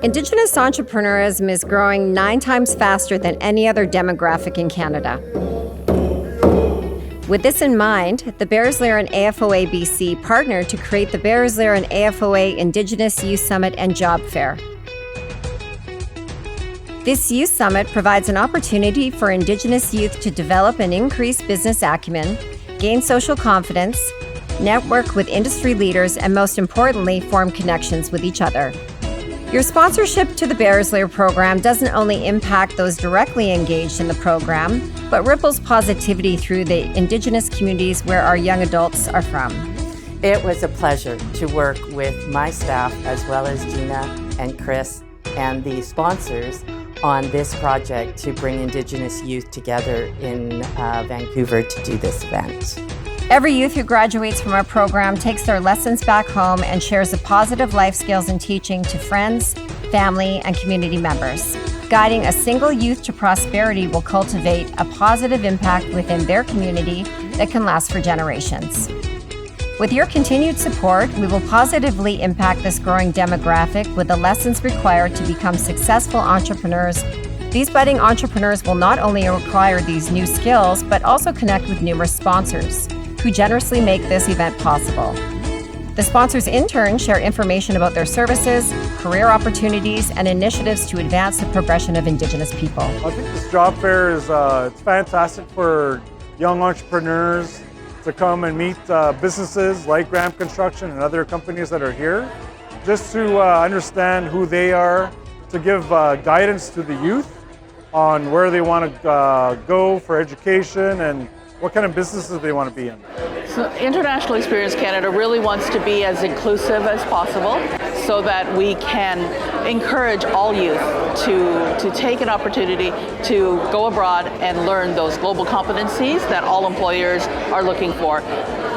Indigenous entrepreneurism is growing 9 times faster than any other demographic in Canada. With this in mind, the Lair and AFOA BC partnered to create the Lair and AFOA Indigenous Youth Summit and Job Fair. This youth summit provides an opportunity for Indigenous youth to develop and increase business acumen, gain social confidence, network with industry leaders, and most importantly, form connections with each other. Your sponsorship to the Lair program doesn't only impact those directly engaged in the program, but ripples positivity through the Indigenous communities where our young adults are from. It was a pleasure to work with my staff as well as Gina and Chris and the sponsors on this project to bring Indigenous youth together in Vancouver to do this event. Every youth who graduates from our program takes their lessons back home and shares the positive life skills and teaching to friends, family, and community members. Guiding a single youth to prosperity will cultivate a positive impact within their community that can last for generations. With your continued support, we will positively impact this growing demographic with the lessons required to become successful entrepreneurs. These budding entrepreneurs will not only acquire these new skills, but also connect with numerous sponsors who generously make this event possible. The sponsors in turn share information about their services, career opportunities, and initiatives to advance the progression of Indigenous people. I think this job fair is it's fantastic for young entrepreneurs to come and meet businesses like Graham Construction and other companies that are here, just to understand who they are, to give guidance to the youth on where they want to go for education and what kind of businesses they want to be in. So International Experience Canada really wants to be as inclusive as possible so that we can encourage all youth to take an opportunity to go abroad and learn those global competencies that all employers are looking for.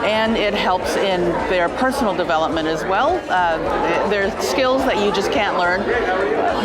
And it helps in their personal development as well. There are skills that you just can't learn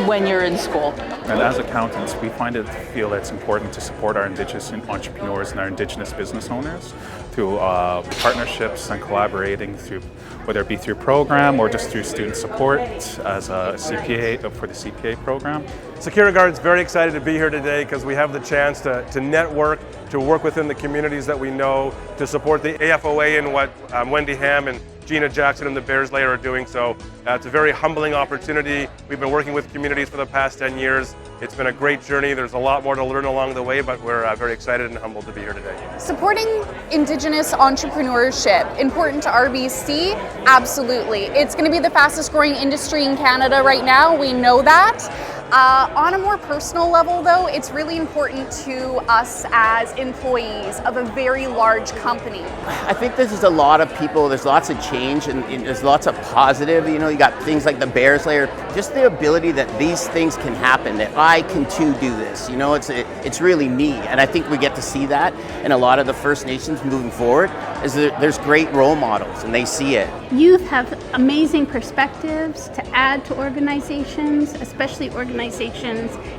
when you're in school. And as accountants, we feel it's important to support our Indigenous entrepreneurs and our Indigenous business owners through partnerships and collaborating through, whether it be through program or just through student support as a CPA for the CPA program. Security Guard's very excited to be here today because we have the chance to network, to work within the communities that we know, to support the AFOA and what Wendy Ham and Gina Jackson and the Lair are doing. So it's a very humbling opportunity. We've been working with communities for the past 10 years. It's been a great journey. There's a lot more to learn along the way, but we're very excited and humbled to be here today. Supporting Indigenous entrepreneurship, important to RBC? Absolutely. It's going to be the fastest growing industry in Canada right now. We know that. On a more personal level though, it's really important to us as employees of a very large company. I think this is a lot of people, there's lots of change and there's lots of positive, you got things like the Lair, just the ability that these things can happen, that I can too do this, it's really me. And I think we get to see that in a lot of the First Nations moving forward, is that there's great role models and they see it. Youth have amazing perspectives to add to organizations, especially organizations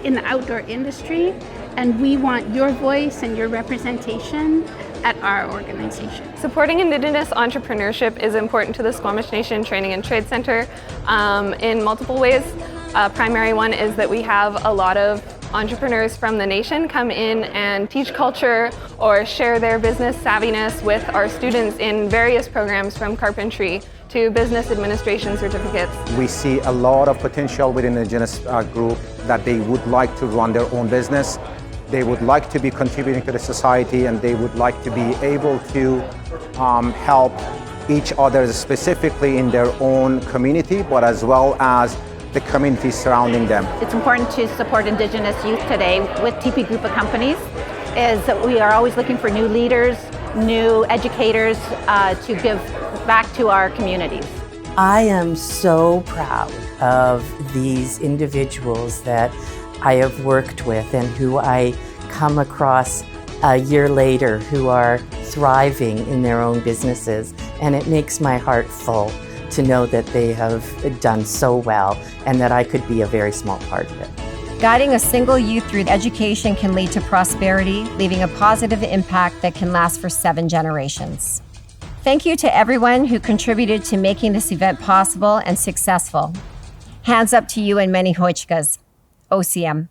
in the outdoor industry, and we want your voice and your representation at our organization. Supporting Indigenous entrepreneurship is important to the Squamish Nation Training and Trade Centre in multiple ways. A primary one is that we have a lot of entrepreneurs from the nation come in and teach culture or share their business savviness with our students in various programs, from carpentry to business administration certificates. We see a lot of potential within the Indigenous group that they would like to run their own business. They would like to be contributing to the society, and they would like to be able to help each other specifically in their own community, but as well as the community surrounding them. It's important to support Indigenous youth today with TP Group of Companies, is that we are always looking for new leaders, new educators to give back to our communities. I am so proud of these individuals that I have worked with and who I come across a year later who are thriving in their own businesses, and it makes my heart full to know that they have done so well and that I could be a very small part of it. Guiding a single youth through education can lead to prosperity, leaving a positive impact that can last for 7 generations. Thank you to everyone who contributed to making this event possible and successful. Hands up to you and many hoichkas. OCM.